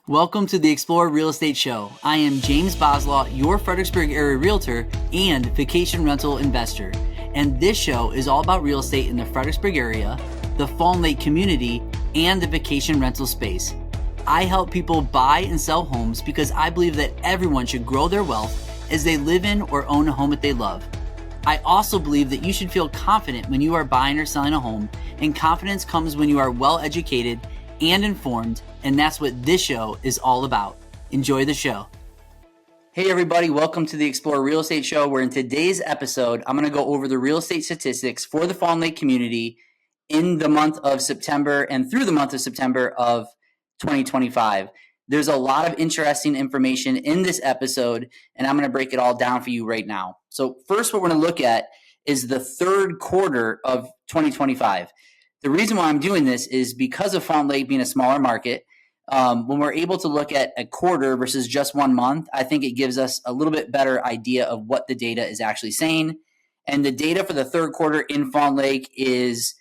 Welcome to the Explore Real Estate Show. I am James Boslaw, your Fredericksburg area realtor and vacation rental investor. And this show is all about real estate in the Fredericksburg area, the Fawn Lake Community, and the vacation rental space. I help people buy and sell homes because I believe that everyone should grow their wealth as they live in or own a home that they love. I also believe that you should feel confident when you are buying or selling a home, and confidence comes when you are well educated and informed, and that's what this show is all about. Enjoy the show. Hey everybody, welcome to the Explore Real Estate Show, where in today's episode, I'm going to go over the real estate statistics for the Fawn Lake community in the month of September and through the month of September of 2025. There's a lot of interesting information in this episode, and I'm going to break it all down for you right now. So first, what we're going to look at is the third quarter of 2025. The reason why I'm doing this is because of Fawn Lake being a smaller market. When we're able to look at a quarter versus just 1 month, I think it gives us a little bit better idea of what the data is actually saying. And the data for the third quarter in Fawn Lake is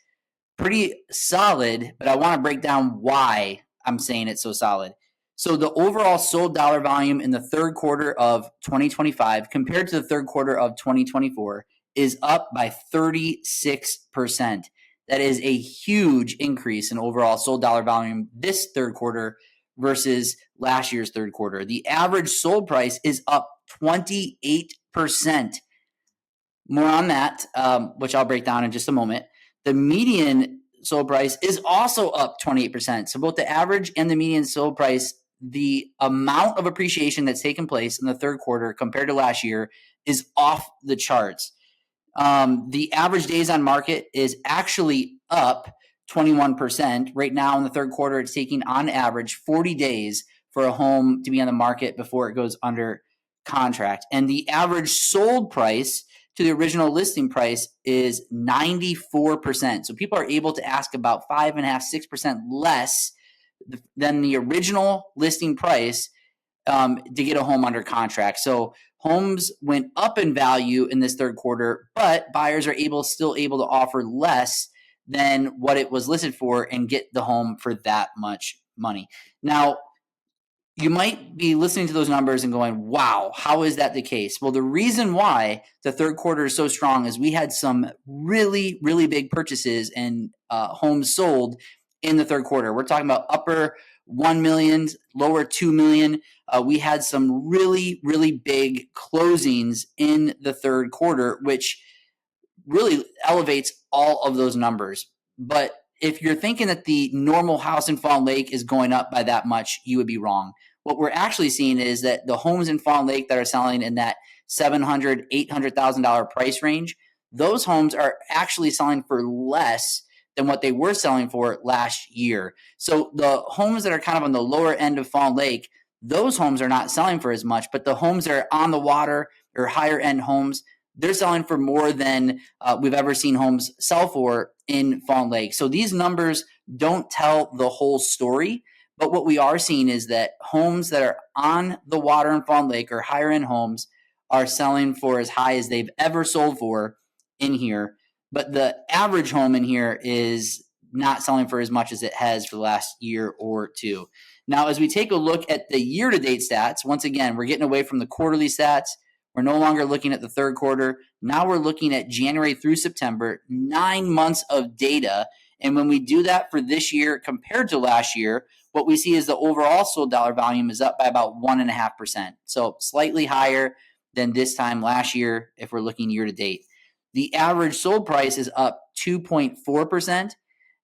pretty solid, but I want to break down why I'm saying it's so solid. So the overall sold dollar volume in the third quarter of 2025 compared to the third quarter of 2024 is up by 36%. That is a huge increase in overall sold dollar volume this third quarter versus last year's third quarter. The average sold price is up 28%. More on that, which I'll break down in just a moment. The median sold price is also up 28%. So both the average and the median sold price, the amount of appreciation that's taken place in the third quarter compared to last year is off the charts. The average days on market is actually up 21%. Right now in the third quarter, it's taking on average 40 days for a home to be on the market before it goes under contract. And the average sold price to the original listing price is 94%. So people are able to ask about 5.5%, 6% less than the original listing price to get a home under contract. So homes went up in value in this third quarter, but buyers are still able to offer less than what it was listed for and get the home for that much money. Now, you might be listening to those numbers and going, wow, how is that the case? Well, the reason why the third quarter is so strong is we had some really, really big purchases and homes sold in the third quarter. We're talking about upper 1 million, lower 2 million. We had some really, really big closings in the third quarter, which really elevates all of those numbers. But if you're thinking that the normal house in Fawn Lake is going up by that much, you would be wrong. What we're actually seeing is that the homes in Fawn Lake that are selling in that $700,000, $800,000 price range, those homes are actually selling for less than what they were selling for last year. So the homes that are kind of on the lower end of Fawn Lake, those homes are not selling for as much, but the homes that are on the water or higher end homes, they're selling for more than we've ever seen homes sell for in Fawn Lake. So these numbers don't tell the whole story, but what we are seeing is that homes that are on the water in Fawn Lake or higher end homes are selling for as high as they've ever sold for in here. But the average home in here is not selling for as much as it has for the last year or two. Now, as we take a look at the year-to-date stats, once again, we're getting away from the quarterly stats. We're no longer looking at the third quarter. Now we're looking at January through September, 9 months of data. And when we do that for this year compared to last year, what we see is the overall sold dollar volume is up by about 1.5%. So slightly higher than this time last year if we're looking year-to-date. The average sold price is up 2.4%.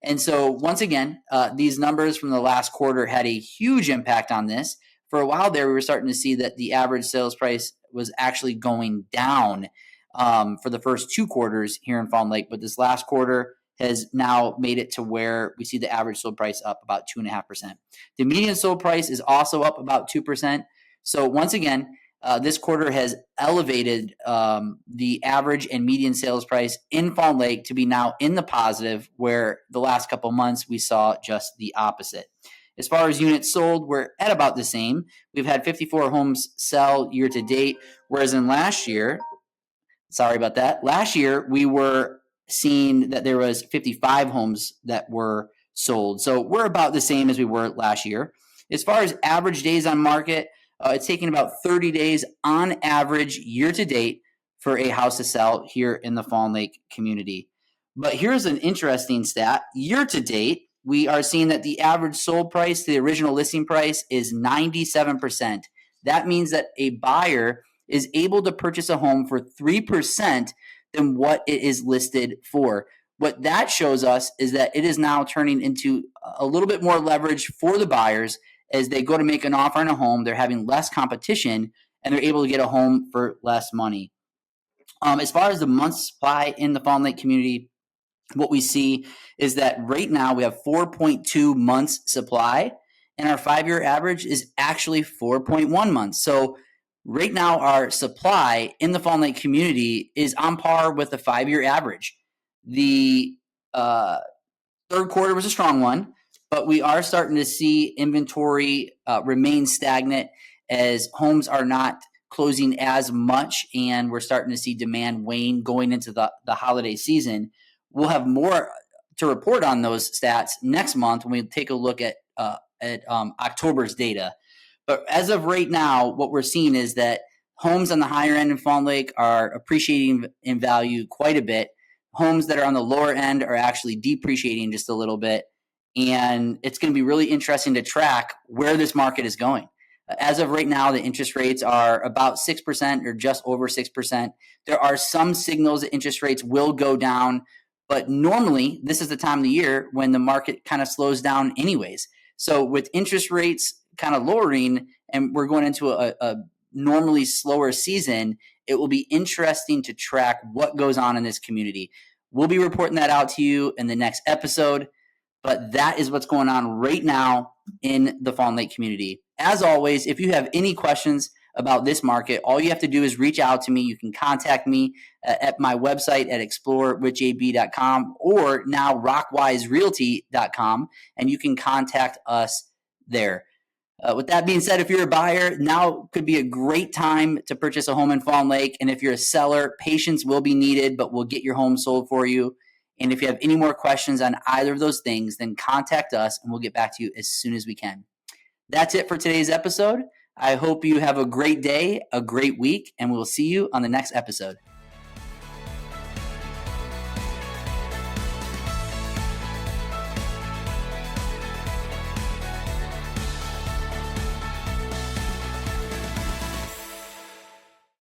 And so once again, these numbers from the last quarter had a huge impact on this. For a while there, we were starting to see that the average sales price was actually going down for the first 2 quarters here in Fawn Lake. But this last quarter has now made it to where we see the average sold price up about 2.5%. The median sold price is also up about 2%. So once again, this quarter has elevated the average and median sales price in Fawn Lake to be now in the positive, where the last couple months we saw just the opposite. As far as units sold, we're at about the same. We've had 54 homes sell year to date, whereas in last year, last year we were seeing that there was 55 homes that were sold. So we're about the same as we were last year. As far as average days on market, it's taking about 30 days on average year to date for a house to sell here in the Fawn Lake community. But here's an interesting stat. Year to date, we are seeing that the average sold price to the original listing price is 97%. That means that a buyer is able to purchase a home for 3% than what it is listed for. What that shows us is that it is now turning into a little bit more leverage for the buyers as they go to make an offer on a home. They're having less competition and they're able to get a home for less money. As far as the month supply in the Fawn Lake community, what we see is that right now we have 4.2 months supply, and our 5-year average is actually 4.1 months. So right now our supply in the Fawn Lake community is on par with the 5-year average. The third quarter was a strong one, but we are starting to see inventory remain stagnant as homes are not closing as much, and we're starting to see demand wane going into the holiday season. We'll have more to report on those stats next month when we take a look at October's data. But as of right now, what we're seeing is that homes on the higher end in Fawn Lake are appreciating in value quite a bit. Homes that are on the lower end are actually depreciating just a little bit. And it's going to be really interesting to track where this market is going. As of right now, the interest rates are about 6% or just over 6%. There are some signals that interest rates will go down, but normally this is the time of the year when the market kind of slows down anyways. So with interest rates kind of lowering and we're going into a normally slower season, it will be interesting to track what goes on in this community. We'll be reporting that out to you in the next episode, but that is what's going on right now in the Fawn Lake community. As always, if you have any questions about this market, all you have to do is reach out to me. You can contact me at my website at explorewithjb.com or now rockwiserealty.com, and you can contact us there. With that being said, if you're a buyer, now could be a great time to purchase a home in Fawn Lake. And if you're a seller, patience will be needed, but we'll get your home sold for you. And if you have any more questions on either of those things, then contact us and we'll get back to you as soon as we can. That's it for today's episode. I hope you have a great day, a great week, and we'll see you on the next episode.